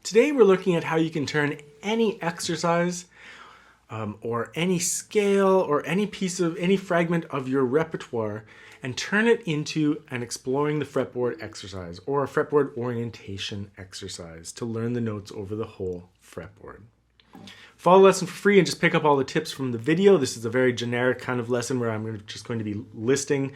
Today we're looking at how you can turn any exercise or any scale or any fragment of your repertoire and turn it into an exploring the fretboard exercise or a fretboard orientation exercise to learn the notes over the whole fretboard. Follow the lesson for free and just pick up all the tips from the video. This is a very generic kind of lesson where I'm just going to be listing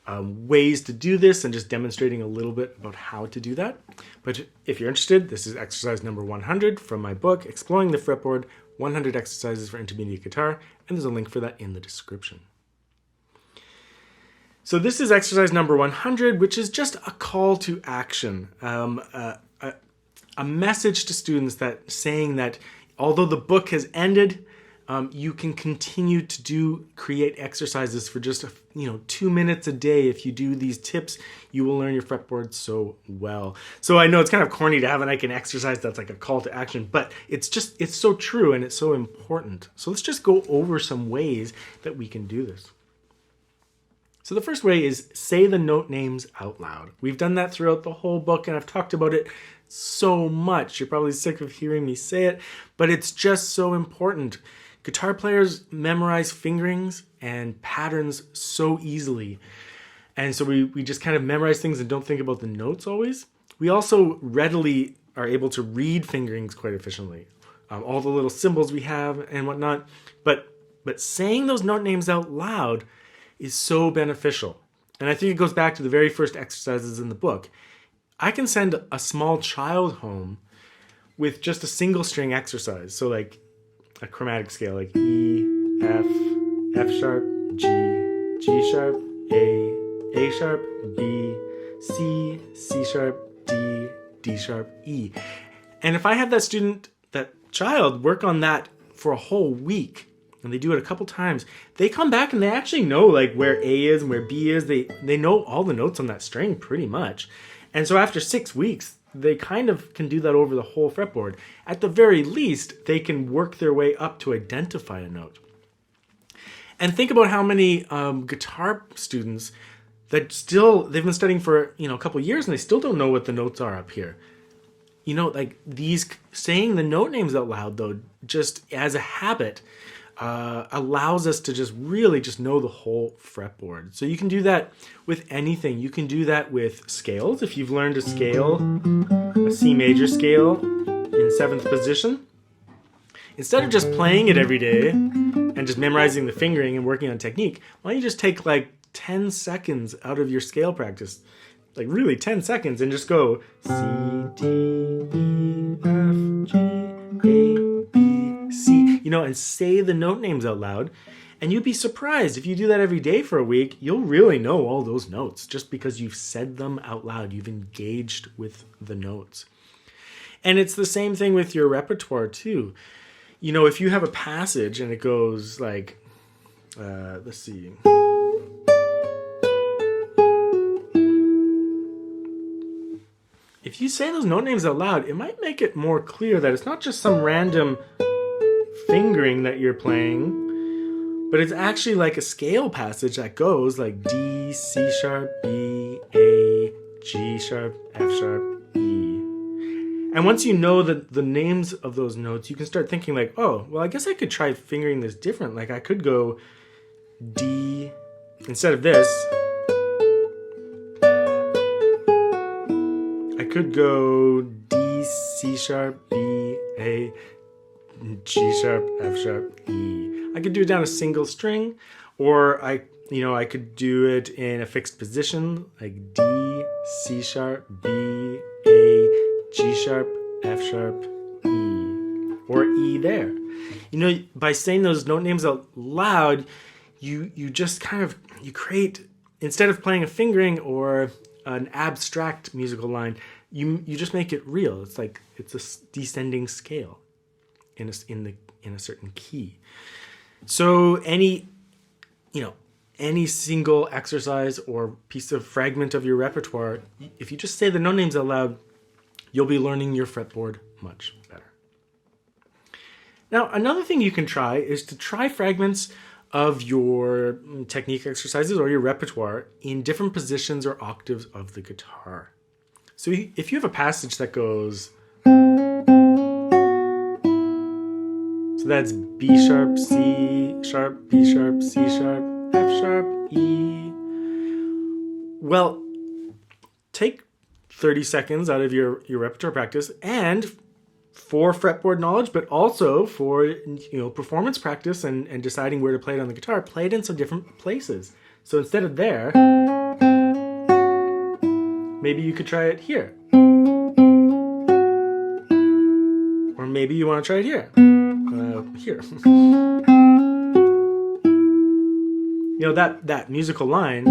ways to do this and just demonstrating a little bit about how to do that. But if you're interested, this is exercise number 100 from my book, Exploring the Fretboard, 100 Exercises for Intermediate Guitar, and there's a link for that in the description. So this is exercise number 100, which is just a call to action, a message to students that saying that although the book has ended, you can continue to create exercises for just 2 minutes a day. If you do these tips, you will learn your fretboard so well. So I know it's kind of corny to have an exercise that's like a call to action, but it's so true and it's so important. So let's just go over some ways that we can do this. So the first way is say the note names out loud. We've done that throughout the whole book and I've talked about it so much. You're probably sick of hearing me say it, but it's just so important. Guitar players memorize fingerings and patterns so easily. And so we just kind of memorize things and don't think about the notes always. We also readily are able to read fingerings quite efficiently. All the little symbols we have and whatnot. But saying those note names out loud is so beneficial. And I think it goes back to the very first exercises in the book. I can send a small child home with just a single string exercise. So like a chromatic scale like E, F, F sharp, G, G sharp, A sharp, B, C, C sharp, D, D sharp, E. And if I have that child work on that for a whole week, and they do it a couple times, they come back and they actually know like where A is and where B is. They know all the notes on that string pretty much. And so after 6 weeks, they kind of can do that over the whole fretboard. At the very least, they can work their way up to identify a note. And think about how many guitar students that they've been studying for a couple years and they still don't know what the notes are up here. Like these saying the note names out loud though, just as a habit, allows us to just really know the whole fretboard. So you can do that with anything. You can do that with scales. If you've learned a scale, a C major scale in 7th position, instead of just playing it every day and just memorizing the fingering and working on technique, why don't you just take like 10 seconds out of your scale practice, like really 10 seconds, and just go C, D, E, F, G, A, B, C, and say the note names out loud. And you'd be surprised if you do that every day for a week, you'll really know all those notes just because you've said them out loud. You've engaged with the notes. And it's the same thing with your repertoire too. If you have a passage and it goes like, let's see. If you say those note names out loud, it might make it more clear that it's not just some random fingering that you're playing, but it's actually like a scale passage that goes like D, C sharp, B, A, G sharp, F sharp, E. And once you know the names of those notes, you can start thinking like, oh, well, I guess I could try fingering this different. Like I could go D, instead of this, I could go D, C sharp, B, A, G sharp, F sharp, E. I could do it down a single string, or I could do it in a fixed position, like D, C sharp, B, A, G sharp, F sharp, E, or E there. By saying those note names out loud, you just you create, instead of playing a fingering or an abstract musical line, you just make it real. It's like it's a descending scale in a certain key. So any single exercise or piece of fragment of your repertoire, if you just say the note names out loud, you'll be learning your fretboard much better. Now, another thing you can try is to try fragments of your technique exercises or your repertoire in different positions or octaves of the guitar. So if you have a passage that goes So that's B sharp, C sharp, B sharp, C sharp, F sharp, E. Well, take 30 seconds out of your repertoire practice, and for fretboard knowledge, but also for performance practice and deciding where to play it on the guitar, play it in some different places. So instead of there, maybe you could try it here. Or maybe you want to try it here. Here. That musical line,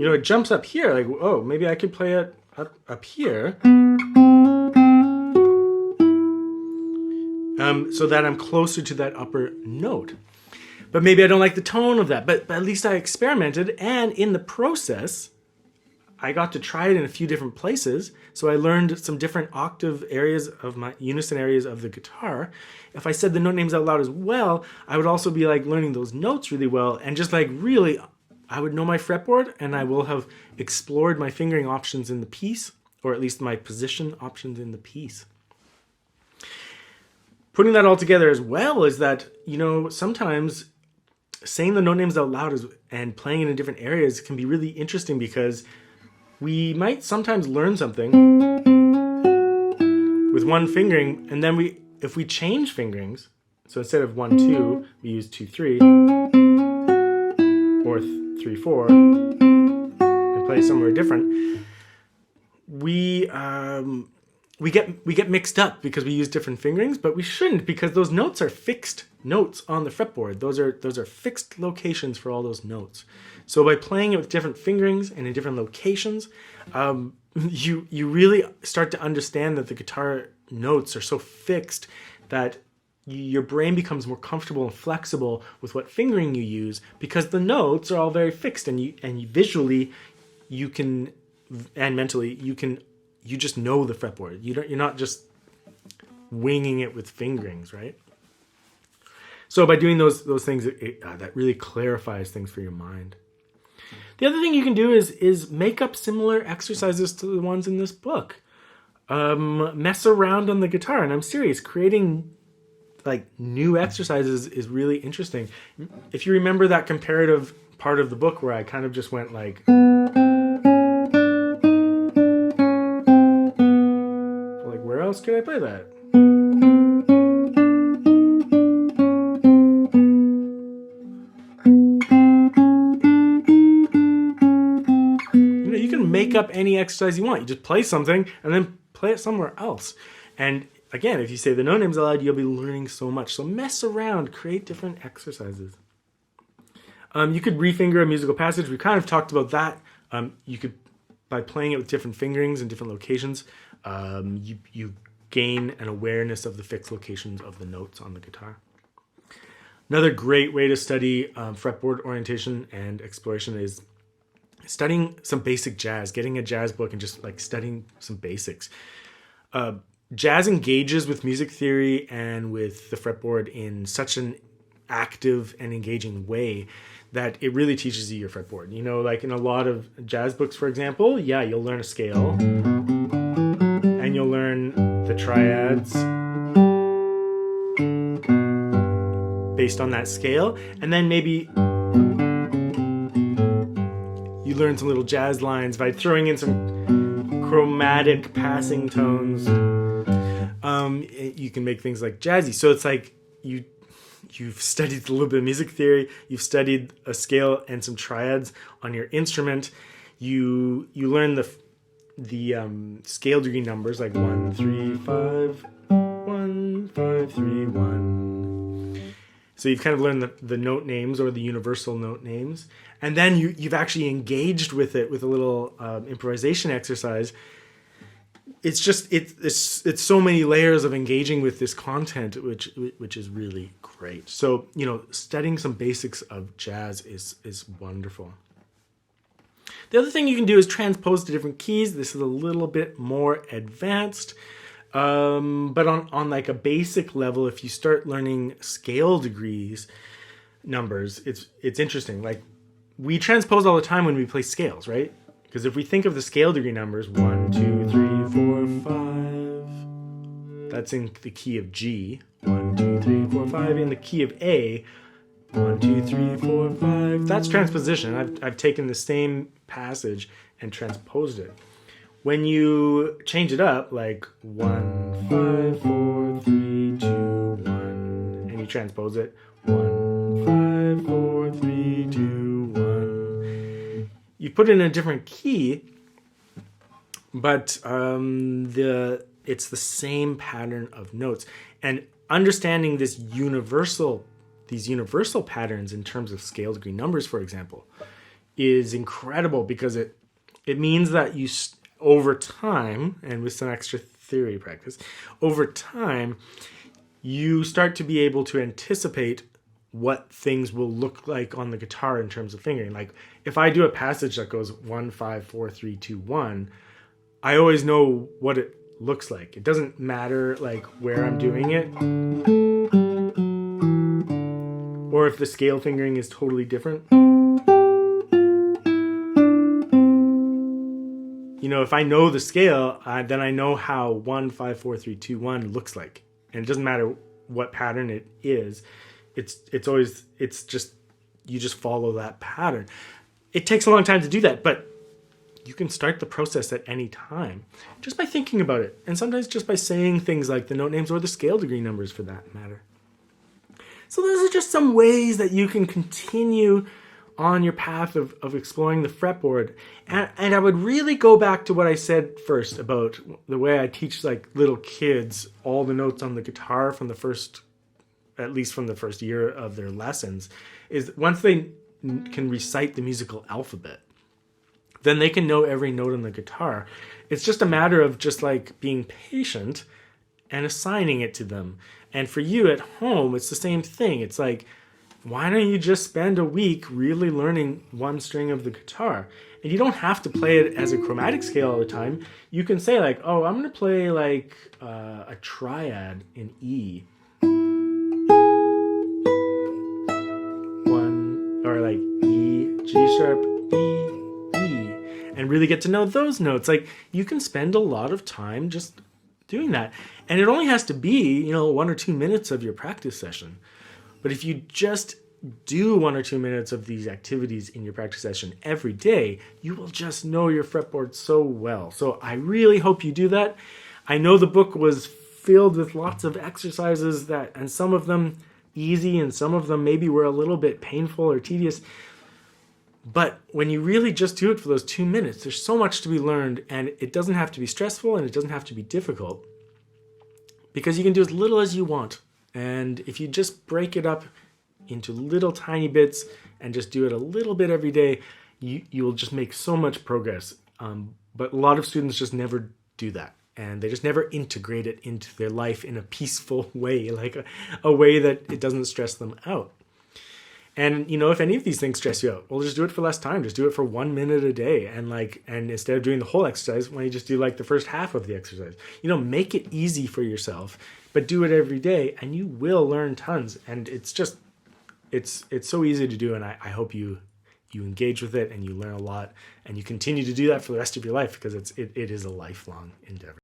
it jumps up here, like, oh, maybe I could play it up here. So that I'm closer to that upper note. But maybe I don't like the tone of that, but at least I experimented, and in the process, I got to try it in a few different places, so I learned some different octave areas of my unison areas of the guitar. If I said the note names out loud as well, I would also be like learning those notes really well, and just like really, I would know my fretboard, and I will have explored my fingering options in the piece, or at least my position options in the piece. Putting that all together as well is that, sometimes saying the note names out loud and playing it in different areas can be really interesting, because we might sometimes learn something with one fingering, and then if we change fingerings, so instead of 1, 2, we use 2, 3, or 3, 4, and play somewhere different, we get mixed up because we use different fingerings, but we shouldn't, because those notes are fixed notes on the fretboard. Those are fixed locations for all those notes. So by playing it with different fingerings and in different locations, you really start to understand that the guitar notes are so fixed that your brain becomes more comfortable and flexible with what fingering you use, because the notes are all very fixed, and you visually you can, and mentally you just know the fretboard. You're not just winging it with fingerings, right? So by doing those things, that really clarifies things for your mind. The other thing you can do is make up similar exercises to the ones in this book. Mess around on the guitar, and I'm serious. Creating like new exercises is really interesting. If you remember that comparative part of the book where I kind of just went like, where else could I play that? You can make up any exercise you want. You just play something and then play it somewhere else. And again, if you say the note names aloud, you'll be learning so much. So mess around, create different exercises. You could refinger a musical passage. We kind of talked about that. You could, by playing it with different fingerings in different locations, you gain an awareness of the fixed locations of the notes on the guitar. Another great way to study fretboard orientation and exploration is studying some basic jazz, getting a jazz book and just like studying some basics. Jazz engages with music theory and with the fretboard in such an active and engaging way that it really teaches you your fretboard. Like in a lot of jazz books, for example, you'll learn a scale and you'll learn the triads based on that scale, and then maybe you learn some little jazz lines by throwing in some chromatic passing tones. You can make things like jazzy. So it's like you've studied a little bit of music theory, you've studied a scale and some triads on your instrument. You learn the scale degree numbers like 1, 3, 5, 1, 5, 3, 1. So you've kind of learned the note names, or the universal note names, and then you've actually engaged with it with a little improvisation exercise. It's just it's so many layers of engaging with this content, which is really great. So studying some basics of jazz is wonderful. The other thing you can do is transpose to different keys. This is a little bit more advanced. But on like a basic level, if you start learning scale degrees numbers, it's interesting. Like we transpose all the time when we play scales, right? Because if we think of the scale degree numbers, 1, 2, 3, 4, 5, that's in the key of G. 1, 2, 3, 4, 5 in the key of A. 1, 2, 3, 4, 5. That's transposition. I've taken the same passage and transposed it. When you change it up, like 1, 5, 4, 3, 2, 1, and you transpose it, 1, 5, 4, 3, 2, 1. You put it in a different key, but it's the same pattern of notes. And understanding these universal patterns in terms of scale degree numbers, for example, is incredible because it means that you, over time, and with some extra theory practice, over time, you start to be able to anticipate what things will look like on the guitar in terms of fingering. Like if I do a passage that goes 1, 5, 4, 3, 2, 1, I always know what it looks like. It doesn't matter like where I'm doing it, or if the scale fingering is totally different. You know, if I know the scale, then I know how 1, 5, 4, 3, 2, 1 looks like. And it doesn't matter what pattern it is. It's just, you just follow that pattern. It takes a long time to do that, but you can start the process at any time just by thinking about it. And sometimes just by saying things like the note names or the scale degree numbers for that matter. So those are just some ways that you can continue on your path of exploring the fretboard. And I would really go back to what I said first about the way I teach like little kids all the notes on the guitar from at least from the first year of their lessons, is once they can recite the musical alphabet, then they can know every note on the guitar. It's just a matter of just like being patient and assigning it to them. And for you at home, it's the same thing. It's like, why don't you just spend a week really learning one string of the guitar? And you don't have to play it as a chromatic scale all the time. You can say like, oh, I'm going to play like a triad in E. Or like E, G sharp, E, E. And really get to know those notes. Like you can spend a lot of time just doing that. And it only has to be, 1 or 2 minutes of your practice session. But if you just do 1 or 2 minutes of these activities in your practice session every day, you will just know your fretboard so well. So I really hope you do that. I know the book was filled with lots of exercises and some of them easy and some of them maybe were a little bit painful or tedious. But when you really just do it for those 2 minutes, there's so much to be learned, and it doesn't have to be stressful and it doesn't have to be difficult because you can do as little as you want. And if you just break it up into little tiny bits and just do it a little bit every day, you will just make so much progress. But a lot of students just never do that. And they just never integrate it into their life in a peaceful way, like a way that it doesn't stress them out. And, if any of these things stress you out, well, just do it for less time. Just do it for 1 minute a day. And instead of doing the whole exercise, why don't you just do like the first half of the exercise? Make it easy for yourself, but do it every day and you will learn tons. And it's so easy to do. And I hope you engage with it and you learn a lot and you continue to do that for the rest of your life because it is a lifelong endeavor.